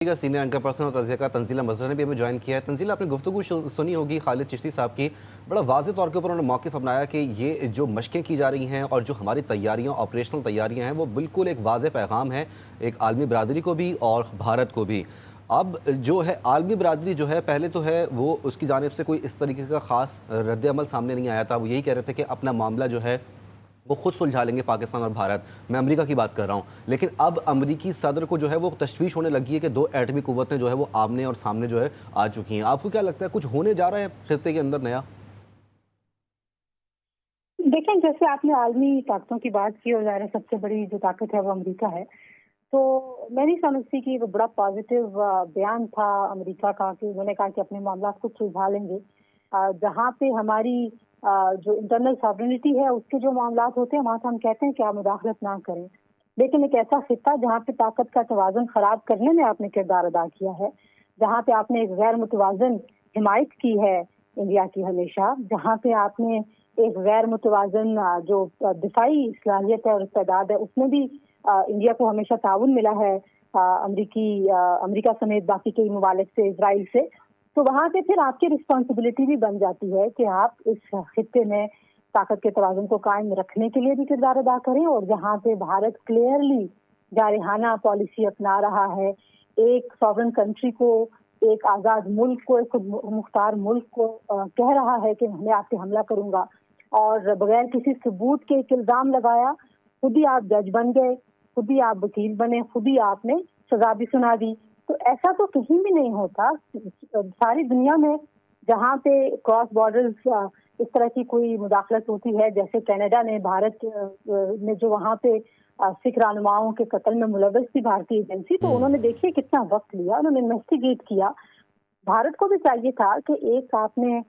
का senior anchor person और तज्ज़िया तंजीला मजहर ने भी हमें ज्वाइन किया है। तंजीला, आपने गुफ्तगू सुनी होगी खालिद चिश्ती साहब की। बड़ा वाज़ेह तौर के ऊपर उन्होंने मौक़िफ़ अपनाया कि ये जो मशक़ें की जा रही हैं और जो हमारी तैयारियां, ऑपरेशनल तैयारियां हैं, वो बिल्कुल एक वाज़ेह पैगाम है एक आलमी बरादरी को भी और भारत को भी। अब जो है आलमी बरादरी जो है, पहले तो है वो उसकी जानिब से कोई इस तरीके का ख़ास रद्द-ए-अमल सामने नहीं आया था। वो यही कह रहे थे कि अपना मामला जो है वो खुद सुलझा लेंगे पाकिस्तान और भारत। मैं अमेरिका की बात कर रहा हूँ। लेकिन अब अमेरिकी सदर को जो है वो तशवीश होने लगी है कि दो एटमी कुव्वतें जो है वो आमने और सामने जो है आ चुकी हैं। आपको क्या लगता है कुछ होने जा रहा है खित्ते के अंदर नया? देखें, जैसे आपने आलमी ताकतों की बात की और ज़ाहिर है सबसे बड़ी जो ताकत है वो अमेरिका है। तो मैं नहीं समझती कि वो बड़ा पॉजिटिव बयान था अमेरिका का कि उन्होंने कहा कि अपने मामला खुद सुलझा लेंगे। जहाँ पे हमारी जो इंटरनल सॉवरेनिटी है उसके जो मामलात होते हैं वहाँ से हम कहते हैं कि आप मुदाखलत ना करें। लेकिन एक ऐसा खित्ता जहाँ पे ताकत का तवाज़ुन खराब करने में आपने किरदार अदा किया है, जहाँ पे आपने एक गैर मुतवाज़न हिमायत की है इंडिया की हमेशा, जहाँ पे आपने एक गैर मुतवाज़न जो दिफाई सलाहियत है और इस्तेदाद है उसमें भी इंडिया को हमेशा ताउन मिला है अमेरिका समेत बाकी कई ममालिक से, इजराइल से। तो वहाँ से फिर आपकी रिस्पॉन्सिबिलिटी भी बन जाती है कि आप इस खित्ते में ताकत के तवाज़ुन को कायम रखने के लिए भी किरदार अदा करें। और जहाँ पे भारत क्लियरली जारहाना पॉलिसी अपना रहा है, एक सॉवरन कंट्री को, एक आज़ाद मुल्क को, एक खुद मुख्तार मुल्क को कह रहा है कि मैं आप पे हमला करूंगा और बगैर किसी सबूत के एक इल्ज़ाम लगाया, खुद ही आप जज बन गए, खुद ही आप वकील बने, खुद ही आपने सजा भी सुना दी। तो ऐसा तो कहीं भी नहीं होता सारी दुनिया में जहाँ पे क्रॉस बॉर्डर्स इस तरह की कोई मुदाखलत होती है, जैसे कनाडा ने भारत में जो वहाँ पे सिख रहनुमाओं के कत्ल में मुलव्वस थी भारतीय एजेंसी, तो उन्होंने देखिए कितना वक्त लिया, उन्होंने इन्वेस्टिगेट किया। भारत को भी चाहिए था कि एक आपने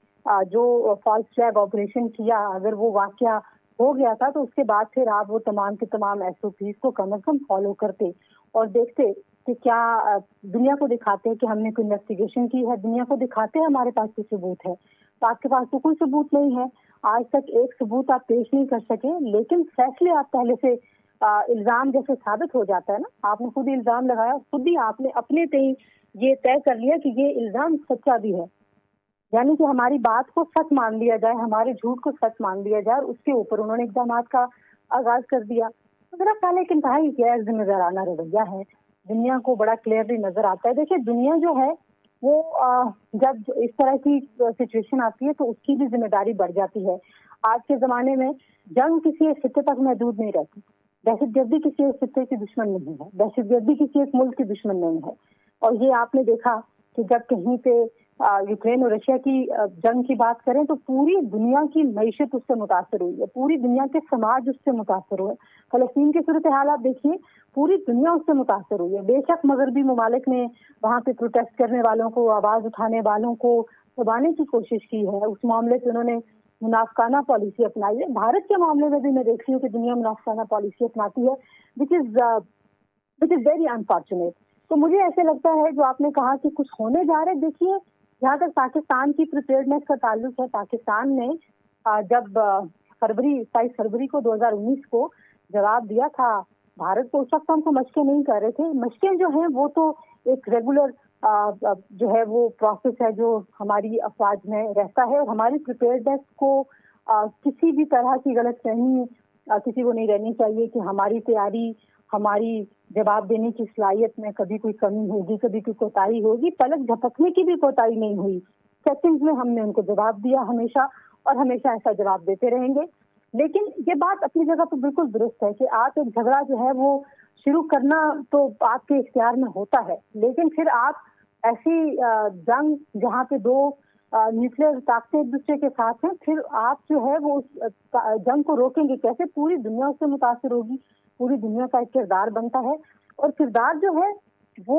जो फॉल्स फ्लैग ऑपरेशन किया, अगर वो वाकया हो गया था तो उसके बाद फिर आप वो तमाम के तमाम एसओपीज को कम से कम फॉलो करते और देखते कि क्या दुनिया को दिखाते हैं कि हमने कोई इन्वेस्टिगेशन की है, दुनिया को दिखाते हैं हमारे पास कोई सबूत है। तो आपके पास तो कोई सबूत नहीं है, आज तक एक सबूत आप पेश नहीं कर सके, लेकिन फैसले आप पहले से इल्जाम जैसे साबित हो जाता है ना, आपने खुद ही इल्जाम लगाया, खुद ही आपने अपने तय ये तय कर लिया कि ये इल्जाम सच्चा भी है, यानी कि हमारी बात को सच मान लिया जाए, हमारे झूठ को सच मान लिया जाए और उसके ऊपर उन्होंने इक़दामात का आगाज कर दिया। तो मेरा ख्याल है कि इंतहाई गैर जिम्मेदाराना रवैया है, दुनिया को बड़ा क्लियरली नजर आता है। देखिए, दुनिया जो है वो जब इस तरह की सिचुएशन आती है तो उसकी भी जिम्मेदारी बढ़ जाती है। आज के जमाने में जंग किसी एक खित्ते तक महदूद नहीं रहती, दहशतगर्दी किसी एक खित्ते की दुश्मन नहीं है, दहशतगर्दी किसी एक मुल्क की दुश्मन नहीं है। और ये आपने देखा कि जब कहीं पे यूक्रेन और रशिया की जंग की बात करें तो पूरी दुनिया की मईशत उससे मुतासर हुई है, पूरी दुनिया के समाज उससे मुतासर हुए। फलस्तीन की सूरत हाल आप देखिए, पूरी दुनिया उससे मुतासर हुई है। बेशक मगरबी ममालिक ने वहाँ पे प्रोटेस्ट करने वालों को, आवाज उठाने वालों को दबाने की कोशिश की है, उस मामले से उन्होंने मुनाफकाना पॉलिसी अपनाई है। भारत के मामले में भी मैं देखती हूँ कि दुनिया मुनाफकाना पॉलिसी अपनाती है, विच इज वेरी अनफॉर्चुनेट। तो मुझे ऐसे लगता है, जो आपने कहा कि कुछ होने जा रहे, देखिए जहाँ तक पाकिस्तान की प्रिपेयर्डनेस का ताल्लुक है, पाकिस्तान ने जब फरवरी 27 फरवरी को 2019 को जवाब दिया था भारत को, उस वक्त हमको मशकें नहीं कर रहे थे। मशकें जो हैं वो तो एक रेगुलर जो है वो प्रोसेस है जो हमारी अफवाज में रहता है, और हमारी प्रिपेयर्डनेस को किसी भी तरह की गलतफहमी किसी को नहीं रहनी चाहिए कि हमारी तैयारी, हमारी जवाब देने की सलाहियत में कभी कोई कमी होगी, कभी कोई कोताही होगी। पलक झपकने की भी कोताही नहीं हुई, सेकंड्स में हमने उनको जवाब दिया हमेशा, और हमेशा ऐसा जवाब देते रहेंगे। लेकिन ये बात अपनी जगह पर बिल्कुल दुरुस्त है कि आप एक झगड़ा जो है वो शुरू करना तो आपके इख्तियार में होता है, लेकिन फिर आप ऐसी जंग जहाँ पे दो न्यूक्लियर ताकतें एक दूसरे के साथ हैं, फिर आप जो है वो उस जंग को रोकेंगे कैसे? पूरी दुनिया उससे मुतासर होगी, पूरी दुनिया का एक किरदार बनता है, और किरदार जो है वो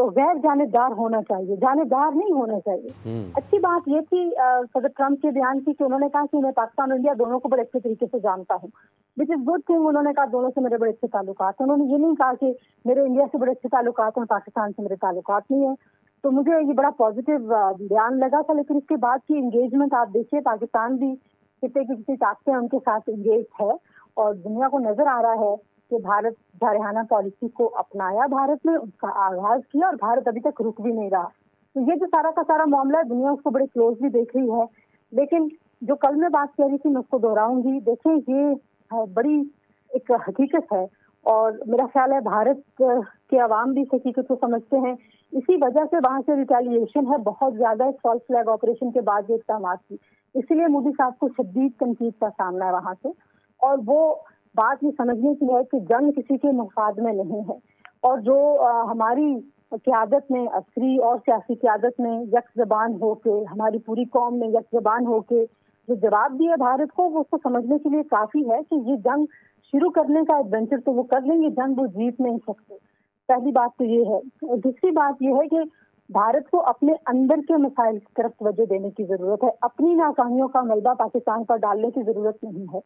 गैर जानेदार होना चाहिए, जानेदार नहीं होना चाहिए। अच्छी बात ये थी सदर ट्रम्प के बयान की कि उन्होंने कहा कि मैं पाकिस्तान और इंडिया दोनों को बड़े अच्छे तरीके से जानता हूँ, विच इज गुड थिंग। उन्होंने कहा दोनों से मेरे बड़े अच्छे ताल्लुकात हैं। उन्होंने ये नहीं कहा कि मेरे इंडिया से बड़े अच्छे ताल्लुकात हैं, पाकिस्तान से मेरे ताल्लुकात नहीं है। तो मुझे ये बड़ा पॉजिटिव बयान लगा था। लेकिन इसके बाद की इंगेजमेंट आप देखिए, पाकिस्तान भी किसी की किसी ताकतें उनके साथ इंगेज है, और दुनिया को नजर आ रहा है कि भारत जारहाना पॉलिसी को अपनाया, भारत ने उसका आगाज किया और भारत अभी तक रुक भी नहीं रहा। तो ये जो सारा का सारा मामला है, दुनिया उसको बड़े क्लोजली देख रही है। लेकिन जो कल मैं बात कह रही थी, मैं उसको दोहराऊंगी। देखिए, ये बड़ी एक हकीकत है और मेरा ख्याल है भारत के अवाम भी इस हकीकत को समझते हैं। इसी वजह से वहां से रिटेलिएशन है बहुत ज्यादा इस फॉल्स फ्लैग ऑपरेशन के बाद जो इक़दामात की। इसीलिए मोदी साहब को शदीद तनकीद का सामना है वहां से, और वो बात ये समझने की है कि जंग किसी के मफाद में नहीं है। और जो हमारी क़यादत ने, अस्करी और सियासी क़यादत ने यक ज़बान होके, हमारी पूरी कौम ने यक ज़बान होके जो जवाब दिया भारत को, वो उसको समझने के लिए काफ़ी है कि ये जंग शुरू करने का एडवेंचर तो वो कर लेंगे, जंग वो जीत नहीं सकते। पहली बात तो ये है। और दूसरी बात ये है कि भारत को अपने अंदर के मसाइल की तरफ तवज्जो देने की ज़रूरत है। अपनी नाकामियों का मलबा पाकिस्तान पर डालने की ज़रूरत नहीं है।